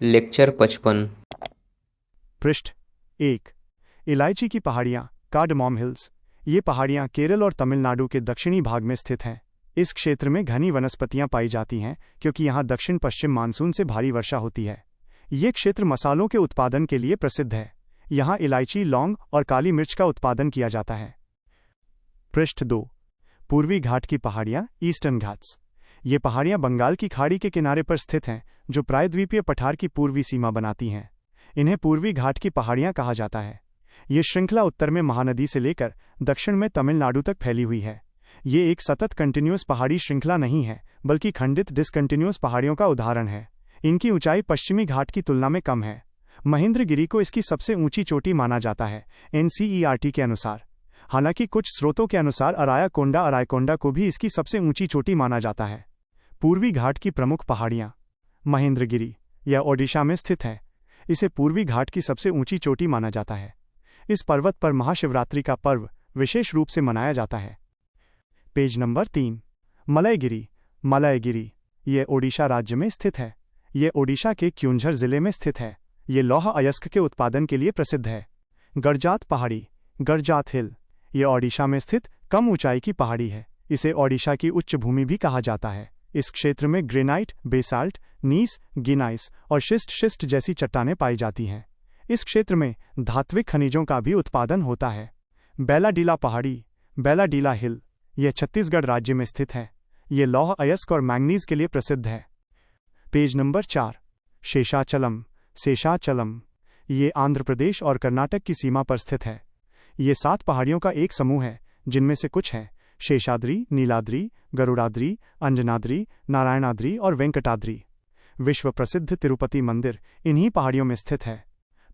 Lecture 55। पृष्ठ 1। इलायची की पहाड़ियाँ, कार्डमॉम हिल्स। ये पहाड़ियाँ केरल और तमिलनाडु के दक्षिणी भाग में स्थित हैं। इस क्षेत्र में घनी वनस्पतियाँ पाई जाती हैं क्योंकि यहाँ दक्षिण पश्चिम मानसून से भारी वर्षा होती है। ये क्षेत्र मसालों के उत्पादन के लिए प्रसिद्ध है। यहाँ इलायची, लौंग और काली मिर्च का उत्पादन किया जाता है। पृष्ठ 2। पूर्वी घाट की पहाड़ियाँ, ईस्टर्न घाट्स। ये पहाड़ियाँ बंगाल की खाड़ी के किनारे पर स्थित हैं, जो प्रायद्वीपीय पठार की पूर्वी सीमा बनाती हैं। इन्हें पूर्वी घाट की पहाड़ियाँ कहा जाता है। ये श्रृंखला उत्तर में महानदी से लेकर दक्षिण में तमिलनाडु तक फैली हुई है। ये एक सतत कंटिन्यूअस पहाड़ी श्रृंखला नहीं है, बल्कि खंडित डिसकंटिन्यूअस पहाड़ियों का उदाहरण है। इनकी ऊंचाई पश्चिमी घाट की तुलना में कम है। महेंद्रगिरी को इसकी सबसे ऊंची चोटी माना जाता है, NCERT के अनुसार। हालांकि कुछ स्रोतों के अनुसार अरायकोंडा को भी इसकी सबसे ऊंची चोटी माना जाता है। पूर्वी घाट की प्रमुख पहाड़ियाँ। महेंद्रगिरी, यह ओडिशा में स्थित है। इसे पूर्वी घाट की सबसे ऊंची चोटी माना जाता है। इस पर्वत पर महाशिवरात्रि का पर्व विशेष रूप से मनाया जाता है। Page number 3। मलयगिरी। मलयगिरी, यह ओडिशा राज्य में स्थित है। यह ओडिशा के क्योंझर जिले में स्थित है। ये लौह अयस्क के उत्पादन के लिए प्रसिद्ध है। गड़जात पहाड़ी, गड़जात हिल, यह ओडिशा में स्थित कम ऊंचाई की पहाड़ी है। इसे ओडिशा की उच्च भूमि भी कहा जाता है। इस क्षेत्र में ग्रेनाइट, बेसाल्ट, नीस, गिनाइस और शिस्ट जैसी चट्टानें पाई जाती हैं। इस क्षेत्र में धात्विक खनिजों का भी उत्पादन होता है। बैलाडीला पहाड़ी, बैलाडीला हिल, यह छत्तीसगढ़ राज्य में स्थित है। यह लौह अयस्क और मैंगनीज के लिए प्रसिद्ध है। Page number 4। शेषाचलम। शेषाचलम, ये आंध्र प्रदेश और कर्नाटक की सीमा पर स्थित है। ये 7 पहाड़ियों का एक समूह है, जिनमें से कुछ हैं शेषाद्री, नीलाद्री, गरुड़ाद्री, अंजनाद्री, नारायणाद्री और वेंकटाद्री। विश्व प्रसिद्ध तिरुपति मंदिर इन्हीं पहाड़ियों में स्थित है।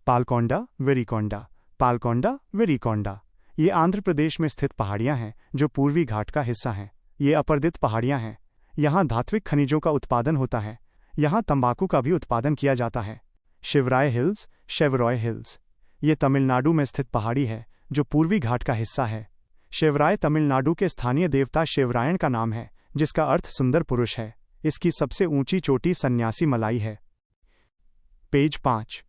पालकोंडा, वेरिकोंडा, पालकोंडा, वेरिकोंडा, ये आंध्र प्रदेश में स्थित पहाड़ियाँ हैं जो पूर्वी घाट का हिस्सा हैं। ये अपर्दित पहाड़ियाँ हैं। यहाँ धात्विक खनिजों का उत्पादन होता है। यहाँ तंबाकू का भी उत्पादन किया जाता है। शिवराय हिल्स, शेवरॉय हिल्स, ये तमिलनाडु में स्थित पहाड़ी है जो पूर्वी घाट का हिस्सा है। शिवराय तमिलनाडु के स्थानीय देवता शिवरायन का नाम है, जिसका अर्थ सुंदर पुरुष है। इसकी सबसे ऊंची चोटी सन्यासी मलाई है। पेज 5।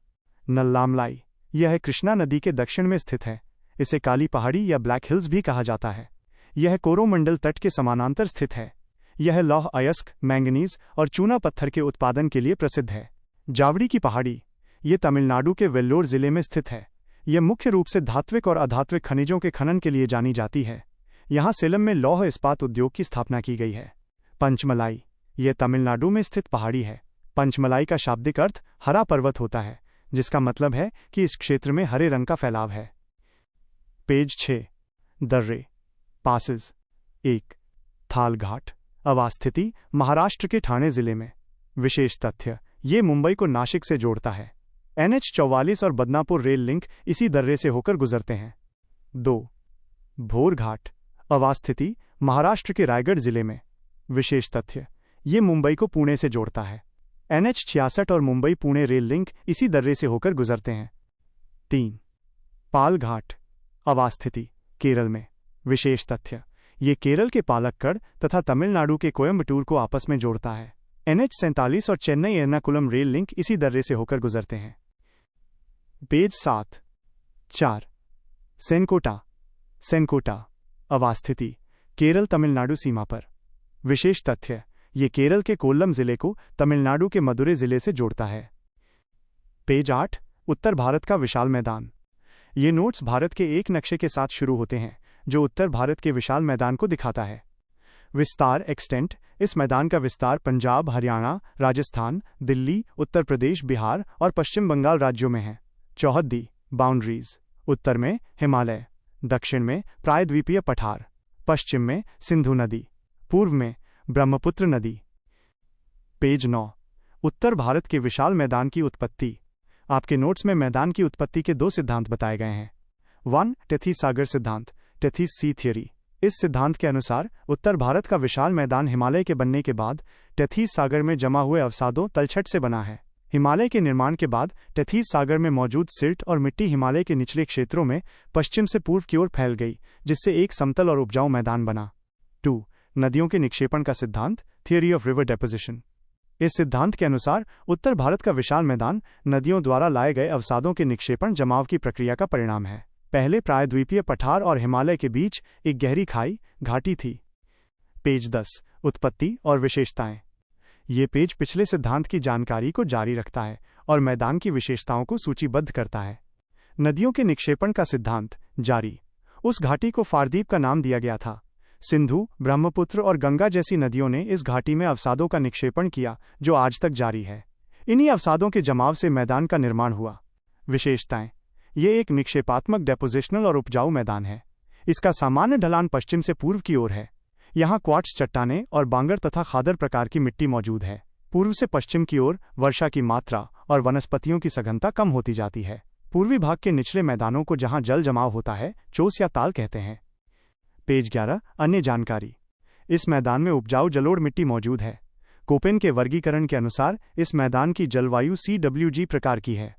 नल्लामलाई, यह कृष्णा नदी के दक्षिण में स्थित है। इसे काली पहाड़ी या ब्लैक हिल्स भी कहा जाता है। यह कोरोमंडल तट के समानांतर स्थित है। यह लौह अयस्क, मैंगनीज और चूना पत्थर के उत्पादन के लिए प्रसिद्ध है। जावड़ी की पहाड़ी, ये तमिलनाडु के वेल्लोर जिले में स्थित है। यह मुख्य रूप से धात्विक और अधात्विक खनिजों के खनन के लिए जानी जाती है। यहाँ सेलम में लौह इस्पात उद्योग की स्थापना की गई है। पंचमलाई, यह तमिलनाडु में स्थित पहाड़ी है। पंचमलाई का शाब्दिक अर्थ हरा पर्वत होता है, जिसका मतलब है कि इस क्षेत्र में हरे रंग का फैलाव है। पेज 6। दर्रे, पासेस। 1। थाल घाट, अवस्थिति महाराष्ट्र के ठाणे जिले में। विशेष तथ्य, ये मुंबई को नासिक से जोड़ता है। NH-44 और बदनापुर रेल लिंक इसी दर्रे से होकर गुजरते हैं। 2। भोर घाट, अवस्थिति महाराष्ट्र के रायगढ़ जिले में। विशेष तथ्य, ये मुंबई को पुणे से जोड़ता है। NH-66 और मुंबई पुणे रेल लिंक इसी दर्रे से होकर गुजरते हैं। 3। पाल घाट, अवस्थिति केरल में। विशेष तथ्य, ये केरल के पालक्कड़ तथा तमिलनाडु के कोयम्बटूर को आपस में जोड़ता है। NH-47 और चेन्नई एर्नाकुलम रेल लिंक इसी दर्रे से होकर गुजरते हैं। पेज 7। 4। सेनकोटा, सेनकोटा, अवस्थिति केरल तमिलनाडु सीमा पर। विशेष तथ्य, ये केरल के कोल्लम जिले को तमिलनाडु के मदुरै जिले से जोड़ता है। पेज 8। उत्तर भारत का विशाल मैदान। ये नोट्स भारत के एक नक्शे के साथ शुरू होते हैं जो उत्तर भारत के विशाल मैदान को दिखाता है। विस्तार, एक्सटेंट, इस मैदान का विस्तार पंजाब, हरियाणा, राजस्थान, दिल्ली, उत्तर प्रदेश, बिहार और पश्चिम बंगाल राज्यों में है। चौहद्दी, बाउंड्रीज, उत्तर में हिमालय, दक्षिण में प्रायद्वीपीय पठार, पश्चिम में सिंधु नदी, पूर्व में ब्रह्मपुत्र नदी। पेज 9। उत्तर भारत के विशाल मैदान की उत्पत्ति। आपके नोट्स में मैदान की उत्पत्ति के 2 सिद्धांत बताए गए हैं। 1. टेथीस सागर सिद्धांत, टेथीस सी थियरी। इस सिद्धांत के अनुसार उत्तर भारत का विशाल मैदान हिमालय के बनने के बाद टेथीस सागर में जमा हुए अवसादों तलछट से बना है। हिमालय के निर्माण के बाद टेथीस सागर में मौजूद सिल्ट और मिट्टी हिमालय के निचले क्षेत्रों में पश्चिम से पूर्व की ओर फैल गई, जिससे एक समतल और उपजाऊ मैदान बना। 2. नदियों के निक्षेपण का सिद्धांत, थियरी ऑफ रिवर डेपोजिशन। इस सिद्धांत के अनुसार उत्तर भारत का विशाल मैदान नदियों द्वारा लाए गए अवसादों के निक्षेपण जमाव की प्रक्रिया का परिणाम है। पहले प्रायद्वीपीय पठार और हिमालय के बीच एक गहरी खाई घाटी थी। पेज 10 उत्पत्ति और विशेषताएं। ये पेज पिछले सिद्धांत की जानकारी को जारी रखता है और मैदान की विशेषताओं को सूचीबद्ध करता है। नदियों के निक्षेपण का सिद्धांत जारी। उस घाटी को फारदीप का नाम दिया गया था। सिंधु, ब्रह्मपुत्र और गंगा जैसी नदियों ने इस घाटी में अवसादों का निक्षेपण किया जो आज तक जारी है। इन्हीं अवसादों के जमाव से मैदान का निर्माण हुआ। विशेषताएं। ये एक निक्षेपात्मक डेपोजिशनल और उपजाऊ मैदान है। इसका सामान्य ढलान पश्चिम से पूर्व की ओर है। यहाँ क्वार्ट्ज चट्टानें और बांगर तथा खादर प्रकार की मिट्टी मौजूद है। पूर्व से पश्चिम की ओर वर्षा की मात्रा और वनस्पतियों की सघनता कम होती जाती है। पूर्वी भाग के निचले मैदानों को जहां जल जमाव होता है चोस या ताल कहते हैं। पेज 11 अन्य जानकारी। इस मैदान में उपजाऊ जलोढ़ मिट्टी मौजूद है। कोपेन के वर्गीकरण के अनुसार इस मैदान की जलवायु CWG प्रकार की है।